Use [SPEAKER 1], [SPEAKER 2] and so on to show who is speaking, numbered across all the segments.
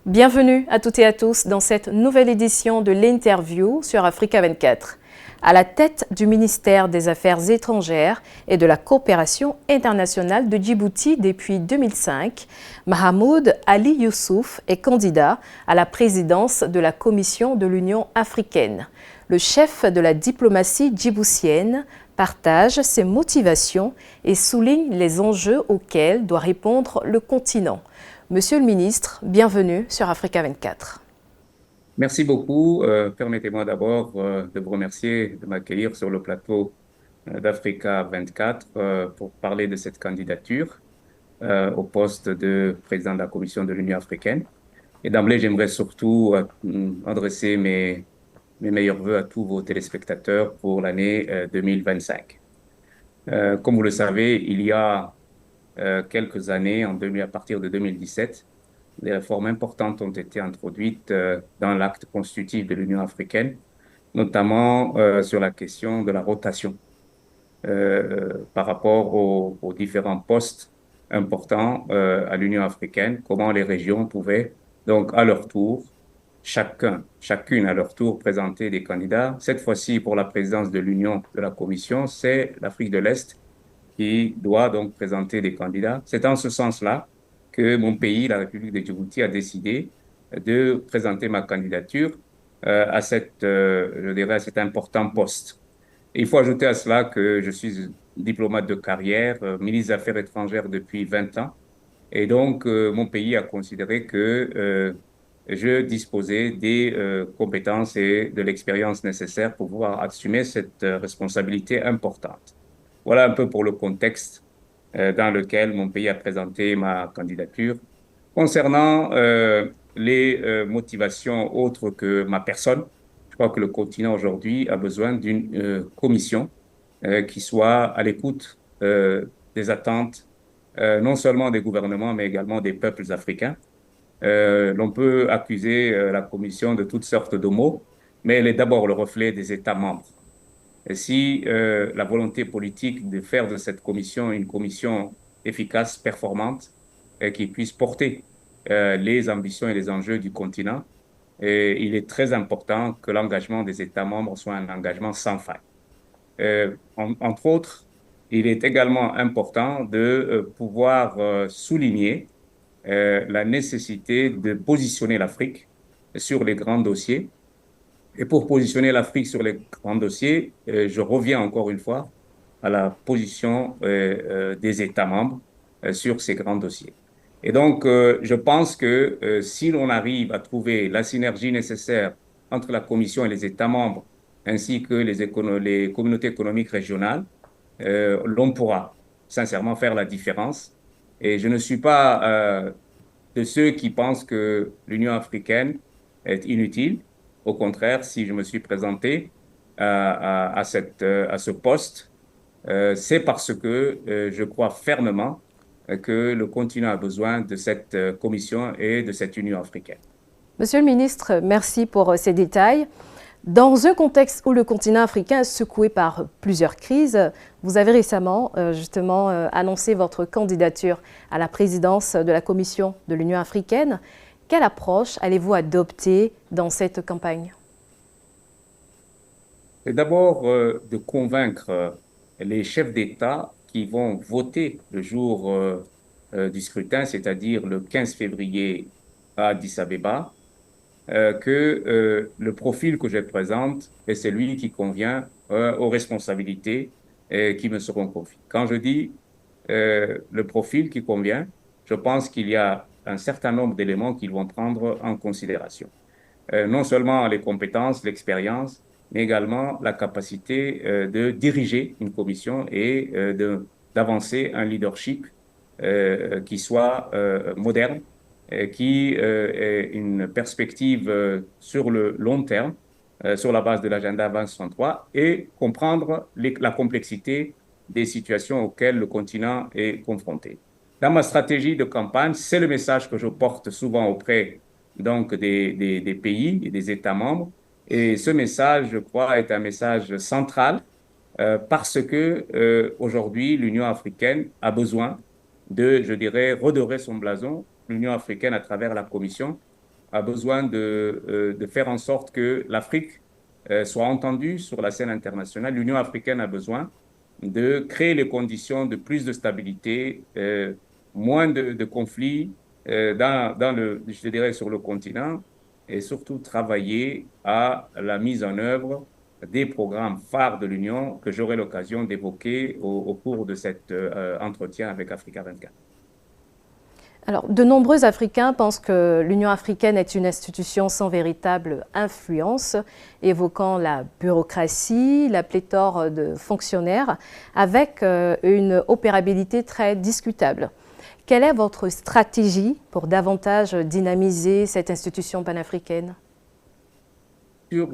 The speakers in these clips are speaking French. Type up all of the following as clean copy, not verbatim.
[SPEAKER 1] Bienvenue à toutes et à tous dans cette nouvelle édition de l'interview sur Africa 24. À la tête du ministère des Affaires étrangères et de la coopération internationale de Djibouti depuis 2005, Mahamoud Ali Youssouf est candidat à la présidence de la Commission de l'Union africaine. Le chef de la diplomatie djiboutienne partage ses motivations et souligne les enjeux auxquels doit répondre le continent. Monsieur le ministre, bienvenue sur Africa 24.
[SPEAKER 2] Merci beaucoup. Permettez-moi d'abord de vous remercier de m'accueillir sur le plateau d'Africa 24 pour parler de cette candidature au poste de président de la Commission de l'Union africaine. Et d'emblée, j'aimerais surtout adresser mes meilleurs vœux à tous vos téléspectateurs pour l'année 2025. Comme vous le savez, il y a quelques années, à partir de 2017, des réformes importantes ont été introduites dans l'acte constitutif de l'Union africaine, notamment sur la question de la rotation par rapport aux différents postes importants à l'Union africaine, comment les régions pouvaient donc à leur tour, chacune à leur tour présenter des candidats. Cette fois-ci, pour la présidence de l'Union de la Commission, c'est l'Afrique de l'Est qui doit donc présenter des candidats. C'est en ce sens-là que mon pays, la République de Djibouti, a décidé de présenter ma candidature je dirais, à cet important poste. Et il faut ajouter à cela que je suis diplomate de carrière, ministre des Affaires étrangères depuis 20 ans. Et donc, mon pays a considéré que je disposais des compétences et de l'expérience nécessaires pour pouvoir assumer cette responsabilité importante. Voilà un peu pour le contexte dans lequel mon pays a présenté ma candidature. Concernant les motivations autres que ma personne, je crois que le continent aujourd'hui a besoin d'une commission qui soit à l'écoute des attentes non seulement des gouvernements, mais également des peuples africains. L'on peut accuser la commission de toutes sortes de maux, mais elle est d'abord le reflet des États membres. Et si la volonté politique de faire de cette commission une commission efficace, performante, et qui puisse porter les ambitions et les enjeux du continent, et il est très important que l'engagement des États membres soit un engagement sans faille. Entre autres, il est également important de pouvoir souligner la nécessité de positionner l'Afrique sur les grands dossiers. Et pour positionner l'Afrique sur les grands dossiers, je reviens encore une fois à la position des États membres sur ces grands dossiers. Et donc, je pense que si l'on arrive à trouver la synergie nécessaire entre la Commission et les États membres, ainsi que les communautés économiques régionales, l'on pourra sincèrement faire la différence. Et je ne suis pas de ceux qui pensent que l'Union africaine est inutile. Au contraire, si je me suis présenté à ce poste, c'est parce que je crois fermement que le continent a besoin de cette commission et de cette Union africaine.
[SPEAKER 1] Monsieur le ministre, merci pour ces détails. Dans un contexte où le continent africain est secoué par plusieurs crises, vous avez récemment annoncé votre candidature à la présidence de la Commission de l'Union africaine. Quelle approche allez-vous adopter dans cette campagne?
[SPEAKER 2] C'est d'abord de convaincre les chefs d'État qui vont voter le jour du scrutin, c'est-à-dire le 15 février à Addis Abeba, que le profil que je présente est celui qui convient aux responsabilités qui me seront confiées. Quand je dis le profil qui convient, je pense qu'il y a un certain nombre d'éléments qu'ils vont prendre en considération. Non seulement les compétences, l'expérience, mais également la capacité de diriger une commission et d'avancer un leadership qui soit moderne, qui ait une perspective sur le long terme, sur la base de l'agenda 2063 et comprendre la complexité des situations auxquelles le continent est confronté. Dans ma stratégie de campagne, c'est le message que je porte souvent auprès donc des pays et des États membres. Et ce message, je crois, est un message central parce que aujourd'hui, l'Union africaine a besoin de, je dirais, redorer son blason, l'Union africaine à travers la Commission, a besoin de faire en sorte que l'Afrique soit entendue sur la scène internationale. L'Union africaine a besoin de créer les conditions de plus de stabilité, moins de conflits je dirais, sur le continent, et surtout travailler à la mise en œuvre des programmes phares de l'Union que j'aurai l'occasion d'évoquer au cours de cet entretien avec Africa 24.
[SPEAKER 1] Alors, de nombreux Africains pensent que l'Union africaine est une institution sans véritable influence, évoquant la bureaucratie, la pléthore de fonctionnaires, avec une opérabilité très discutable. Quelle est votre stratégie pour davantage dynamiser cette institution panafricaine?
[SPEAKER 2] Sur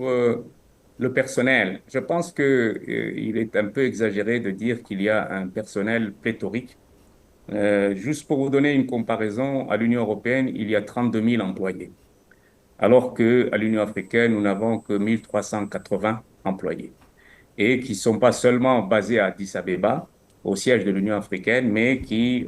[SPEAKER 2] le personnel, je pense qu'il est un peu exagéré de dire qu'il y a un personnel pléthorique. Juste pour vous donner une comparaison, à l'Union européenne, il y a 32 000 employés, alors qu'à l'Union africaine, nous n'avons que 1380 employés, et qui ne sont pas seulement basés à Addis Abeba, au siège de l'Union africaine, mais qui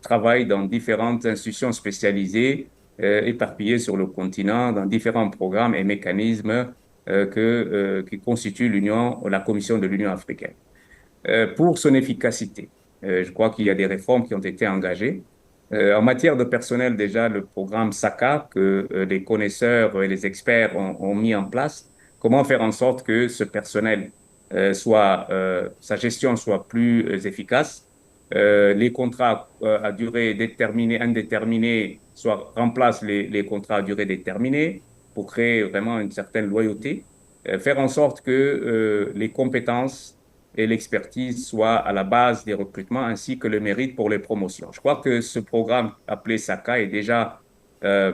[SPEAKER 2] travaillent dans différentes institutions spécialisées, éparpillées sur le continent, dans différents programmes et mécanismes qui constituent la Commission de l'Union africaine. Pour son efficacité, je crois qu'il y a des réformes qui ont été engagées. En matière de personnel, déjà, le programme SACA que les connaisseurs et les experts ont mis en place, comment faire en sorte que ce personnel sa gestion soit plus efficace, les contrats à durée déterminée, indéterminée, remplacent les contrats à durée déterminée pour créer vraiment une certaine loyauté, faire en sorte que les compétences et l'expertise soient à la base des recrutements ainsi que le mérite pour les promotions. Je crois que ce programme appelé SACA est déjà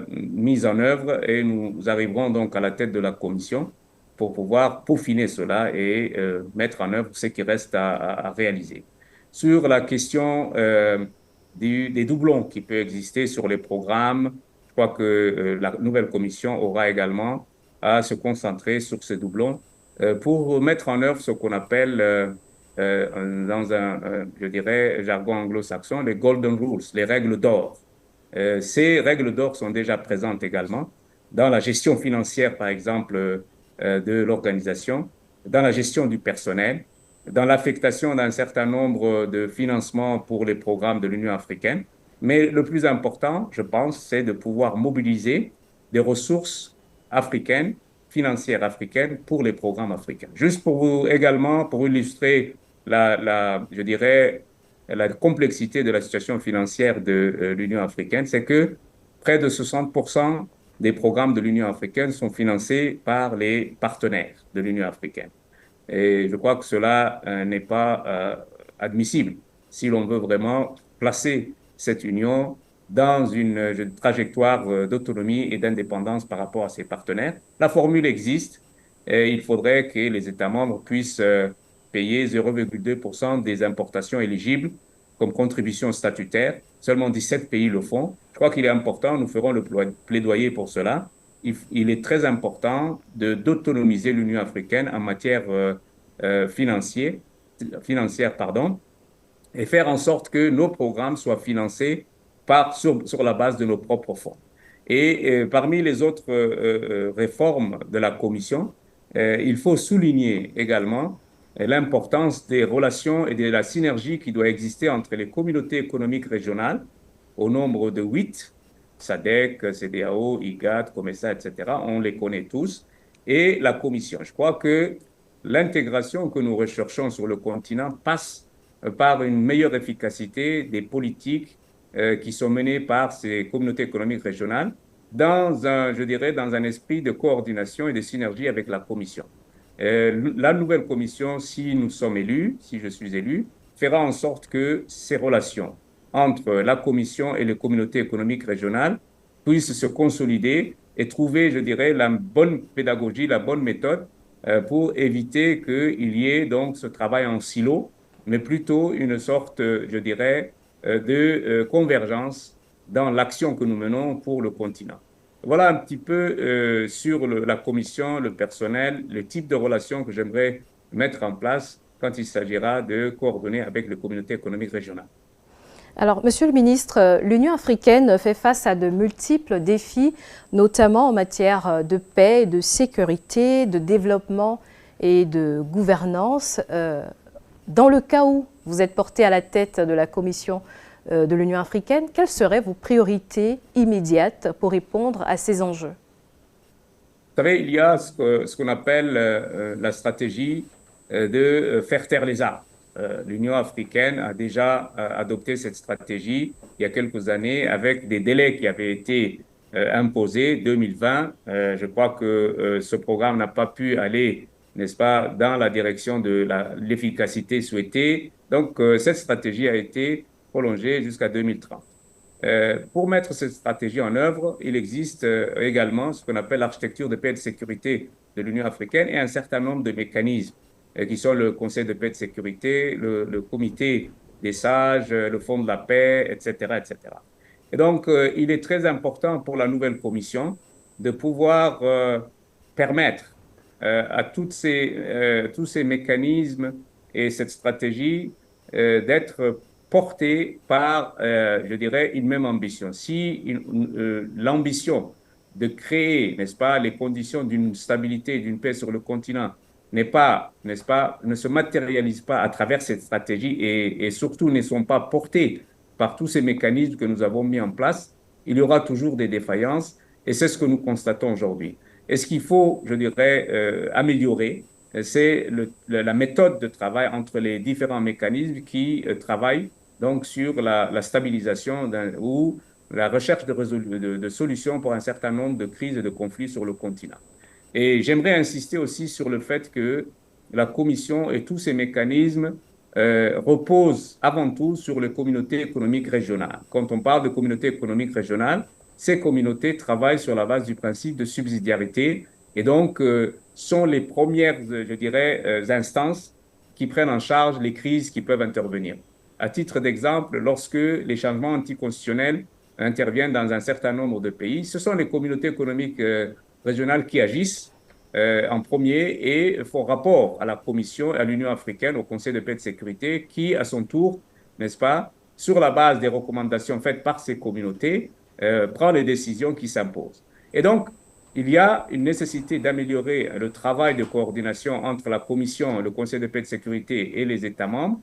[SPEAKER 2] mis en œuvre et nous arriverons donc à la tête de la commission pour pouvoir peaufiner cela et mettre en œuvre ce qui reste à réaliser. Sur la question des doublons qui peuvent exister sur les programmes, je crois que la nouvelle commission aura également à se concentrer sur ces doublons pour mettre en œuvre ce qu'on appelle, dans je dirais, jargon anglo-saxon, les golden rules, les règles d'or. Ces règles d'or sont déjà présentes également dans la gestion financière, par exemple, de l'organisation, dans la gestion du personnel, dans l'affectation d'un certain nombre de financements pour les programmes de l'Union africaine. Mais le plus important, je pense, c'est de pouvoir mobiliser des ressources africaines, financières africaines, pour les programmes africains. Juste pour vous également, pour illustrer je dirais, la complexité de la situation financière de l'Union africaine, c'est que près de 60% des programmes de l'Union africaine sont financés par les partenaires de l'Union africaine. Et je crois que cela n'est pas admissible si l'on veut vraiment placer cette union dans une trajectoire d'autonomie et d'indépendance par rapport à ses partenaires. La formule existe et il faudrait que les États membres puissent payer 0,2% des importations éligibles comme contribution statutaire. Seulement 17 pays le font. Je crois qu'il est important, nous ferons le plaidoyer pour cela. Il est très important d'autonomiser l'Union africaine en matière financière, pardon, et faire en sorte que nos programmes soient financés sur la base de nos propres fonds. Et parmi les autres réformes de la Commission, il faut souligner également l'importance des relations et de la synergie qui doit exister entre les communautés économiques régionales, au nombre de 8, SADC, CEDEAO, IGAD, COMESA, etc., on les connaît tous, et la Commission. Je crois que l'intégration que nous recherchons sur le continent passe par une meilleure efficacité des politiques qui sont menées par ces communautés économiques régionales je dirais, dans un esprit de coordination et de synergie avec la Commission. La nouvelle Commission, si nous sommes élus, si je suis élu, fera en sorte que ces relations entre la Commission et les communautés économiques régionales puissent se consolider et trouver, je dirais, la bonne pédagogie, la bonne méthode pour éviter qu'il y ait donc ce travail en silo, mais plutôt une sorte, je dirais, de convergence dans l'action que nous menons pour le continent. Voilà un petit peu sur la commission, le personnel, le type de relations que j'aimerais mettre en place quand il s'agira de coordonner avec les communautés économiques régionales.
[SPEAKER 1] Alors, Monsieur le ministre, l'Union africaine fait face à de multiples défis, notamment en matière de paix, de sécurité, de développement et de gouvernance. Dans le cas où vous êtes porté à la tête de la Commission de l'Union africaine, quelles seraient vos priorités immédiates pour répondre à ces enjeux?
[SPEAKER 2] Vous savez, il y a ce qu'on appelle la stratégie de faire taire les armes. L'Union africaine a déjà adopté cette stratégie il y a quelques années avec des délais qui avaient été imposés, 2020. Je crois que ce programme n'a pas pu aller, n'est-ce pas, dans la direction de l'efficacité souhaitée. Donc, cette stratégie a été prolongée jusqu'à 2030. Pour mettre cette stratégie en œuvre, il existe également ce qu'on appelle l'architecture de paix et de sécurité de l'Union africaine et un certain nombre de mécanismes qui sont le Conseil de paix et de sécurité, le Comité des sages, le Fonds de la paix, etc., etc. Et donc, il est très important pour la nouvelle commission de pouvoir permettre à tous ces mécanismes et cette stratégie d'être portés par, je dirais, une même ambition. Si l'ambition de créer, n'est-ce pas, les conditions d'une stabilité et d'une paix sur le continent n'est pas, n'est-ce pas, ne se matérialise pas à travers cette stratégie et surtout ne sont pas portés par tous ces mécanismes que nous avons mis en place, il y aura toujours des défaillances et c'est ce que nous constatons aujourd'hui. Et ce qu'il faut, je dirais, améliorer, c'est la méthode de travail entre les différents mécanismes qui travaillent donc sur la stabilisation ou la recherche de solutions pour un certain nombre de crises et de conflits sur le continent. Et j'aimerais insister aussi sur le fait que la Commission et tous ces mécanismes reposent avant tout sur les communautés économiques régionales. Quand on parle de communautés économiques régionales, ces communautés travaillent sur la base du principe de subsidiarité et donc sont les premières, je dirais, instances qui prennent en charge les crises qui peuvent intervenir. À titre d'exemple, lorsque les changements anticonstitutionnels interviennent dans un certain nombre de pays, ce sont les communautés économiques régionales qui agissent en premier et font rapport à la Commission, à l'Union africaine, au Conseil de paix et de sécurité, qui, à son tour, n'est-ce pas, sur la base des recommandations faites par ces communautés, prend les décisions qui s'imposent. Et donc, il y a une nécessité d'améliorer le travail de coordination entre la Commission, le Conseil de paix et de sécurité et les États membres.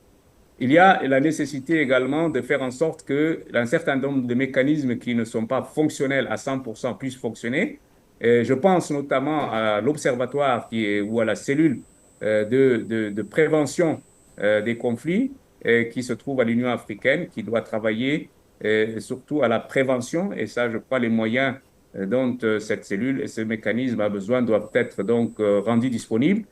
[SPEAKER 2] Il y a la nécessité également de faire en sorte qu'un certain nombre de mécanismes qui ne sont pas fonctionnels à 100% puissent fonctionner. Je pense notamment à l'observatoire ou à la cellule de prévention des conflits qui se trouve à l'Union africaine, qui doit travailler surtout à la prévention. Et ça, je crois, les moyens dont cette cellule et ce mécanisme a besoin doivent être donc rendus disponibles.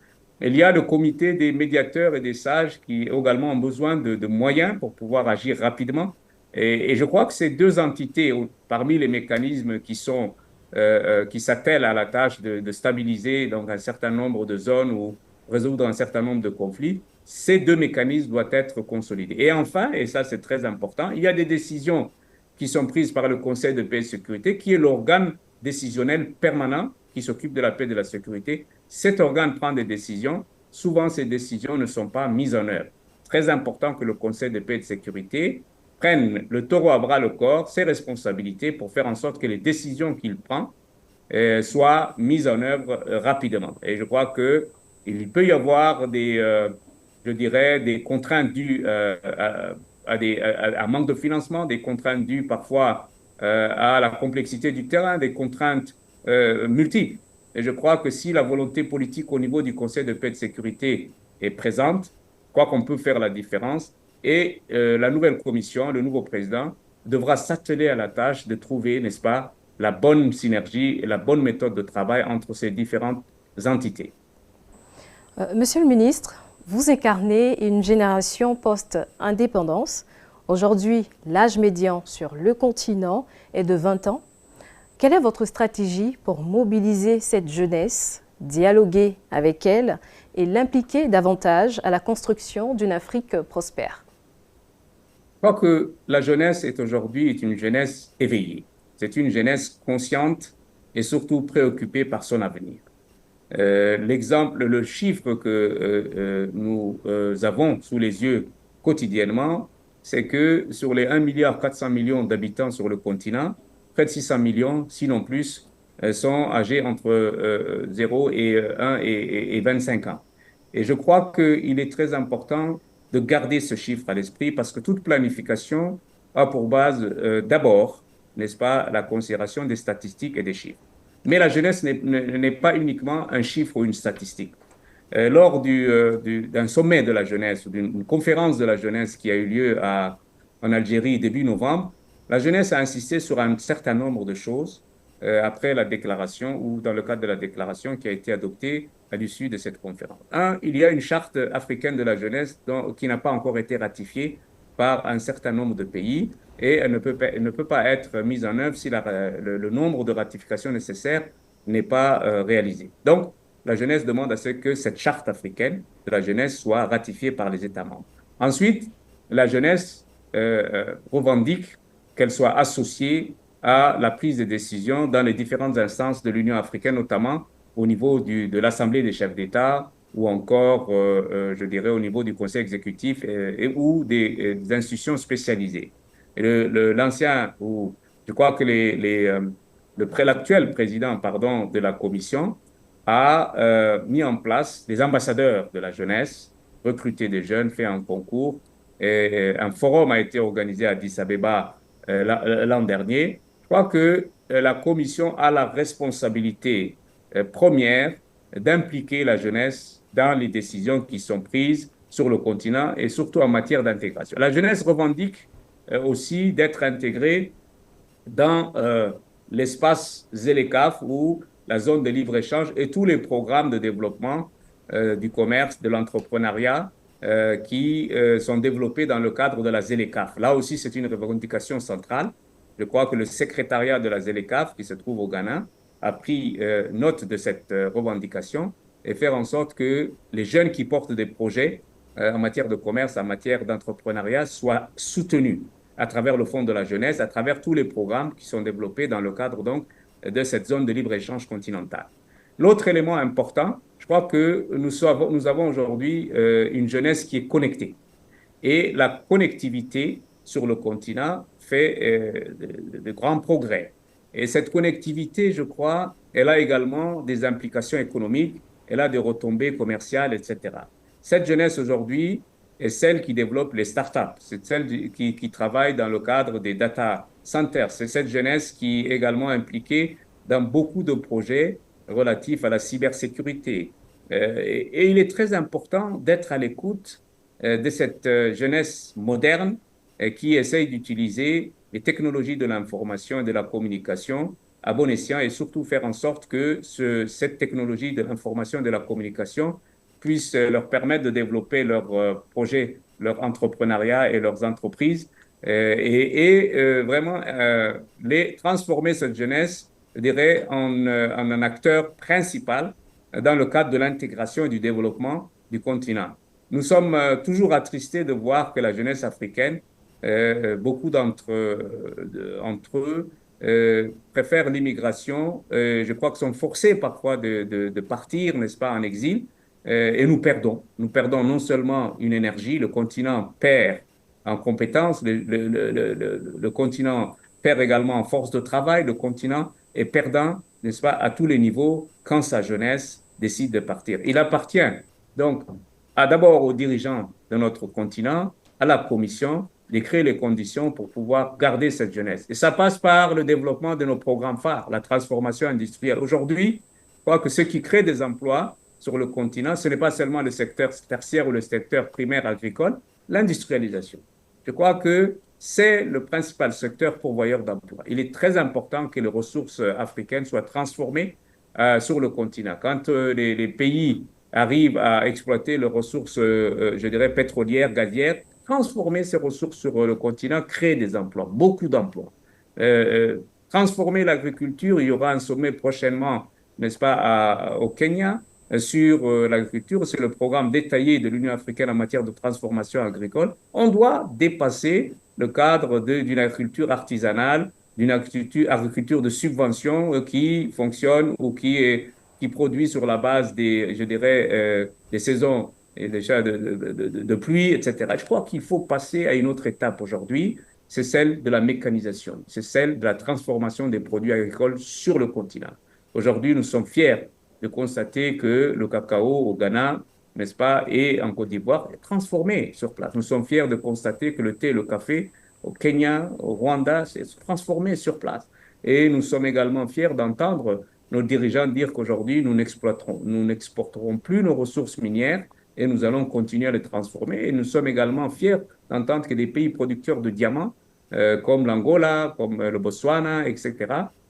[SPEAKER 2] Il y a le comité des médiateurs et des sages qui également ont besoin de moyens pour pouvoir agir rapidement. Et je crois que ces deux entités, parmi les mécanismes qui s'attellent à la tâche de stabiliser donc, un certain nombre de zones ou résoudre un certain nombre de conflits, ces deux mécanismes doivent être consolidés. Et enfin, et ça c'est très important, il y a des décisions qui sont prises par le Conseil de paix et de sécurité, qui est l'organe décisionnel permanent qui s'occupe de la paix et de la sécurité. Cet organe prend des décisions. Souvent, ces décisions ne sont pas mises en œuvre. Très important que le Conseil de paix et de sécurité prenne le taureau à bras le corps, ses responsabilités pour faire en sorte que les décisions qu'il prend soient mises en œuvre rapidement. Et je crois qu'il peut y avoir je dirais, des contraintes dues à manque de financement, des contraintes dues parfois à la complexité du terrain, des contraintes multiples. Et je crois que si la volonté politique au niveau du Conseil de paix et de sécurité est présente, je crois qu'on peut faire la différence. Et la nouvelle commission, le nouveau président, devra s'atteler à la tâche de trouver, n'est-ce pas, la bonne synergie et la bonne méthode de travail entre ces différentes entités.
[SPEAKER 1] Monsieur le ministre, vous incarnez une génération post-indépendance. Aujourd'hui, l'âge médian sur le continent est de 20 ans. Quelle est votre stratégie pour mobiliser cette jeunesse, dialoguer avec elle et l'impliquer davantage à la construction d'une Afrique prospère?
[SPEAKER 2] Je crois que la jeunesse est aujourd'hui une jeunesse éveillée. C'est une jeunesse consciente et surtout préoccupée par son avenir. Le chiffre que nous avons sous les yeux quotidiennement c'est que sur les 1,4 milliard d'habitants sur le continent, près de 600 millions, sinon plus, sont âgés entre 0 et 1 et 25 ans. Et je crois qu'il est très important de garder ce chiffre à l'esprit parce que toute planification a pour base d'abord, n'est-ce pas, la considération des statistiques et des chiffres. Mais la jeunesse n'est pas uniquement un chiffre ou une statistique. Lors d'un sommet de la jeunesse, ou d'une conférence de la jeunesse qui a eu lieu en Algérie début novembre, la jeunesse a insisté sur un certain nombre de choses après la déclaration ou dans le cadre de la déclaration qui a été adoptée à l'issue de cette conférence. Un, il y a une charte africaine de la jeunesse qui n'a pas encore été ratifiée par un certain nombre de pays et elle ne peut pas être mise en œuvre si le nombre de ratifications nécessaires n'est pas réalisé. Donc, la jeunesse demande à ce que cette charte africaine de la jeunesse soit ratifiée par les États membres. Ensuite, la jeunesse revendique qu'elle soit associée à la prise de décision dans les différentes instances de l'Union africaine, notamment au niveau de l'Assemblée des chefs d'État ou encore, je dirais, au niveau du Conseil exécutif ou des institutions spécialisées. L'ancien, ou je crois que l'actuel président, pardon, de la Commission a mis en place des ambassadeurs de la jeunesse, recruté des jeunes, fait un concours. Et un forum a été organisé à Addis Abeba l'an dernier. Je crois que la Commission a la responsabilité première d'impliquer la jeunesse dans les décisions qui sont prises sur le continent et surtout en matière d'intégration. La jeunesse revendique aussi d'être intégrée dans l'espace ZLECAf ou la zone de libre-échange et tous les programmes de développement du commerce, de l'entrepreneuriat qui sont développés dans le cadre de la ZLECAf. Là aussi, c'est une revendication centrale. Je crois que le secrétariat de la ZLECAf, qui se trouve au Ghana, a pris note de cette revendication et faire en sorte que les jeunes qui portent des projets en matière de commerce, en matière d'entrepreneuriat, soient soutenus à travers le Fonds de la jeunesse, à travers tous les programmes qui sont développés dans le cadre donc de cette zone de libre-échange continentale. L'autre élément important, je crois que nous avons aujourd'hui une jeunesse qui est connectée. Et la connectivité sur le continent fait de grands progrès. Et cette connectivité, je crois, elle a également des implications économiques, elle a des retombées commerciales, etc. Cette jeunesse aujourd'hui est celle qui développe les startups, c'est celle qui travaille dans le cadre des data centers, c'est cette jeunesse qui est également impliquée dans beaucoup de projets relatifs à la cybersécurité. Et il est très important d'être à l'écoute de cette jeunesse moderne qui essaye d'utiliser les technologies de l'information et de la communication à bon escient et surtout faire en sorte que cette technologie de l'information et de la communication puisse leur permettre de développer leurs projets, leur entrepreneuriat et leurs entreprises vraiment transformer cette jeunesse, je dirais, en un acteur principal dans le cadre de l'intégration et du développement du continent. Nous sommes toujours attristés de voir que la jeunesse africaine, beaucoup entre eux, préfèrent l'immigration. Je crois qu'ils sont forcés parfois de partir, n'est-ce pas, en exil. Et nous perdons. Nous perdons non seulement une énergie, le continent perd en compétences, le continent perd également en force de travail, le continent est perdant, n'est-ce pas, à tous les niveaux quand sa jeunesse décide de partir. Il appartient donc d'abord aux dirigeants de notre continent, à la Commission, de créer les conditions pour pouvoir garder cette jeunesse. Et ça passe par le développement de nos programmes phares, la transformation industrielle. Aujourd'hui, je crois que ce qui crée des emplois sur le continent, ce n'est pas seulement le secteur tertiaire ou le secteur primaire agricole, l'industrialisation. Je crois que c'est le principal secteur pourvoyeur d'emplois. Il est très important que les ressources africaines soient transformées sur le continent. Quand les pays arrivent à exploiter les ressources, je dirais, pétrolières, gazières, transformer ces ressources sur le continent crée des emplois, beaucoup d'emplois. Transformer l'agriculture, il y aura un sommet prochainement, n'est-ce pas, au Kenya, sur l'agriculture, c'est le programme détaillé de l'Union africaine en matière de transformation agricole. On doit dépasser le cadre d'une agriculture artisanale, d'une agriculture de subvention qui fonctionne ou qui produit sur la base des, je dirais, des saisons et déjà de pluie, etc. Je crois qu'il faut passer à une autre étape aujourd'hui, c'est celle de la mécanisation, c'est celle de la transformation des produits agricoles sur le continent. Aujourd'hui, nous sommes fiers de constater que le cacao au Ghana, n'est-ce pas, et en Côte d'Ivoire est transformé sur place. Nous sommes fiers de constater que le thé et le café au Kenya, au Rwanda, c'est transformé sur place. Et nous sommes également fiers d'entendre nos dirigeants dire qu'aujourd'hui, nous n'exporterons plus nos ressources minières et nous allons continuer à les transformer. Et nous sommes également fiers d'entendre que des pays producteurs de diamants, comme l'Angola, comme le Botswana, etc.,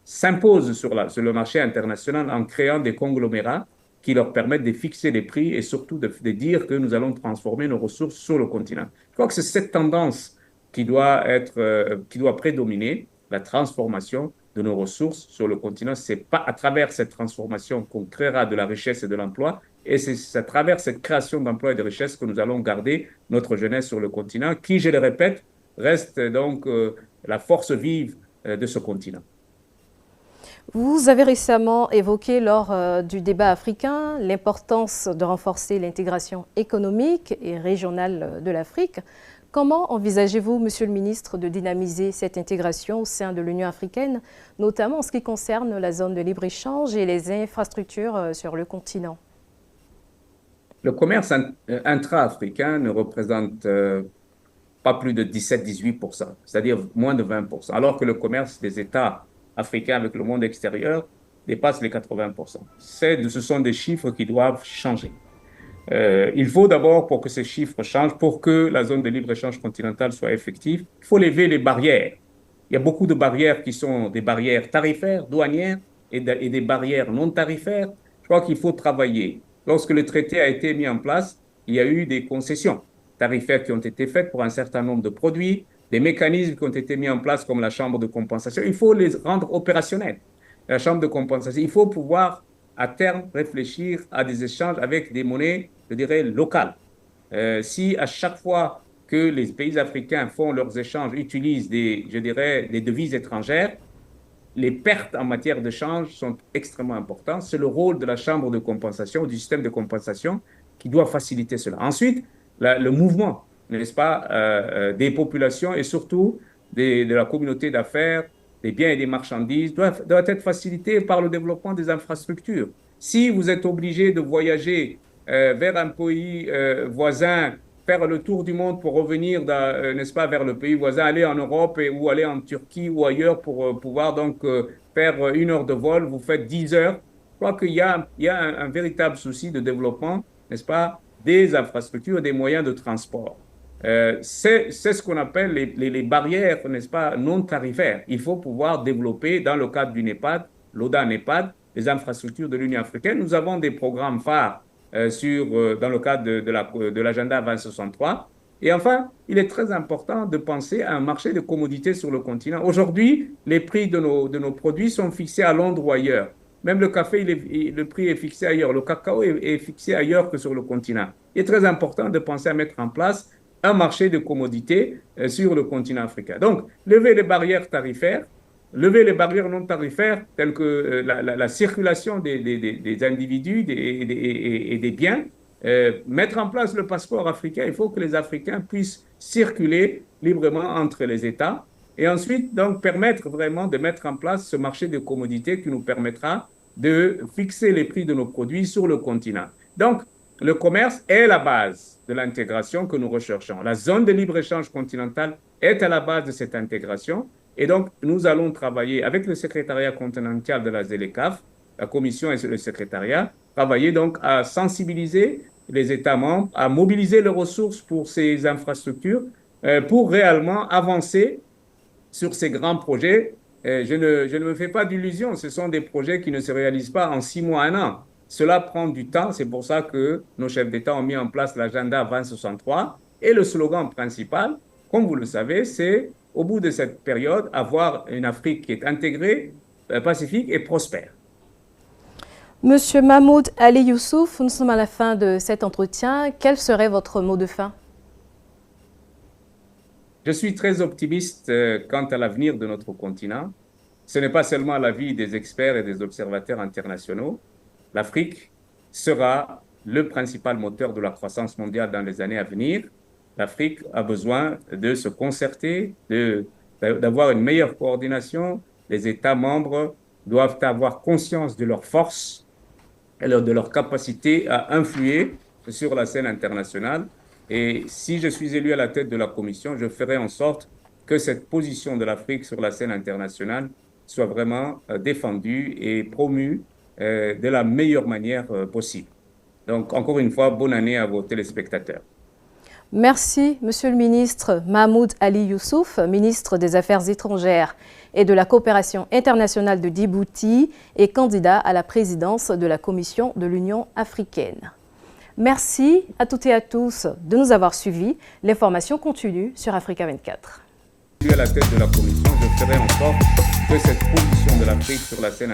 [SPEAKER 2] s'imposent sur le marché international en créant des conglomérats qui leur permettent de fixer des prix et surtout de dire que nous allons transformer nos ressources sur le continent. Je crois que c'est cette tendance qui doit prédominer, la transformation de nos ressources sur le continent. C'est pas à travers cette transformation qu'on créera de la richesse et de l'emploi, et c'est à travers cette création d'emplois et de richesses que nous allons garder notre jeunesse sur le continent, qui, je le répète, reste donc la force vive de ce continent.
[SPEAKER 1] Vous avez récemment évoqué lors du débat africain l'importance de renforcer l'intégration économique et régionale de l'Afrique. Comment envisagez-vous, Monsieur le Ministre, de dynamiser cette intégration au sein de l'Union africaine, notamment en ce qui concerne la zone de libre-échange et les infrastructures sur le continent?
[SPEAKER 2] Le commerce intra-africain ne représente pas plus de 17-18%, c'est-à-dire moins de 20%, alors que le commerce des États africains avec le monde extérieur dépasse les 80%. Ce sont des chiffres qui doivent changer. Il faut d'abord, pour que ces chiffres changent, pour que la zone de libre-échange continentale soit effective, il faut lever les barrières. Il y a beaucoup de barrières qui sont des barrières tarifaires, douanières et des barrières non tarifaires. Je crois qu'il faut travailler. Lorsque le traité a été mis en place, il y a eu des concessions tarifaires qui ont été faites pour un certain nombre de produits, des mécanismes qui ont été mis en place comme la chambre de compensation. Il faut les rendre opérationnels. La chambre de compensation, il faut pouvoir à terme réfléchir à des échanges avec des monnaies, je dirais, locales. Si à chaque fois que les pays africains font leurs échanges, utilisent je dirais, des devises étrangères, les pertes en matière de change sont extrêmement importantes. C'est le rôle de la chambre de compensation, du système de compensation, qui doit faciliter cela. Ensuite, le mouvement, n'est-ce pas, des populations et surtout de la communauté d'affaires, des biens et des marchandises, doit être facilité par le développement des infrastructures. Si vous êtes obligé de voyager vers un pays voisin, faire le tour du monde pour revenir, n'est-ce pas, vers le pays voisin, aller en Europe ou aller en Turquie ou ailleurs pour pouvoir donc faire 1 heure de vol, vous faites 10 heures. Je crois qu'il y a un véritable souci de développement, n'est-ce pas, des infrastructures, des moyens de transport. C'est ce qu'on appelle les barrières, n'est-ce pas, non tarifaires. Il faut pouvoir développer, dans le cadre du NEPAD, l'ODA-NEPAD, les infrastructures de l'Union africaine. Nous avons des programmes phares dans le cadre de l'agenda 2063. Et enfin, il est très important de penser à un marché de commodités sur le continent. Aujourd'hui, les prix de nos produits sont fixés à Londres ou ailleurs. Même le café, le prix est fixé ailleurs. Le cacao est fixé ailleurs que sur le continent. Il est très important de penser à mettre en place un marché de commodités sur le continent africain. Donc, lever les barrières tarifaires, lever les barrières non tarifaires telles que la circulation des individus et des biens, mettre en place le passeport africain. Il faut que les Africains puissent circuler librement entre les États et ensuite donc permettre vraiment de mettre en place ce marché de commodités qui nous permettra de fixer les prix de nos produits sur le continent. Donc, le commerce est la base de l'intégration que nous recherchons. La zone de libre-échange continentale est à la base de cette intégration. Et donc, nous allons travailler avec le secrétariat continental de la ZLECAf, la commission et le secrétariat, travailler donc à sensibiliser les États membres, à mobiliser les ressources pour ces infrastructures, pour réellement avancer sur ces grands projets. Je ne me fais pas d'illusions, ce sont des projets qui ne se réalisent pas en 6 mois, 1 an. Cela prend du temps, c'est pour ça que nos chefs d'État ont mis en place l'agenda 2063 et le slogan principal, comme vous le savez, c'est au bout de cette période, avoir une Afrique qui est intégrée, pacifique et prospère.
[SPEAKER 1] Monsieur Mahmoud Ali Youssouf, nous sommes à la fin de cet entretien. Quel serait votre mot de fin?
[SPEAKER 2] Je suis très optimiste quant à l'avenir de notre continent. Ce n'est pas seulement l'avis des experts et des observateurs internationaux. L'Afrique sera le principal moteur de la croissance mondiale dans les années à venir, l'Afrique a besoin de se concerter, d'avoir une meilleure coordination. Les États membres doivent avoir conscience de leurs forces et de leur capacité à influer sur la scène internationale. Et si je suis élu à la tête de la Commission, je ferai en sorte que cette position de l'Afrique sur la scène internationale soit vraiment défendue et promue de la meilleure manière possible. Donc, encore une fois, bonne année à vos téléspectateurs.
[SPEAKER 1] Merci, Monsieur le ministre Mahmoud Ali Youssouf, ministre des Affaires étrangères et de la coopération internationale de Djibouti et candidat à la présidence de la Commission de l'Union africaine. Merci à toutes et à tous de nous avoir suivis. L'information continue sur Africa 24.
[SPEAKER 2] À la tête de la Commission, je ferai en sorte que cette position de l'Afrique sur la scène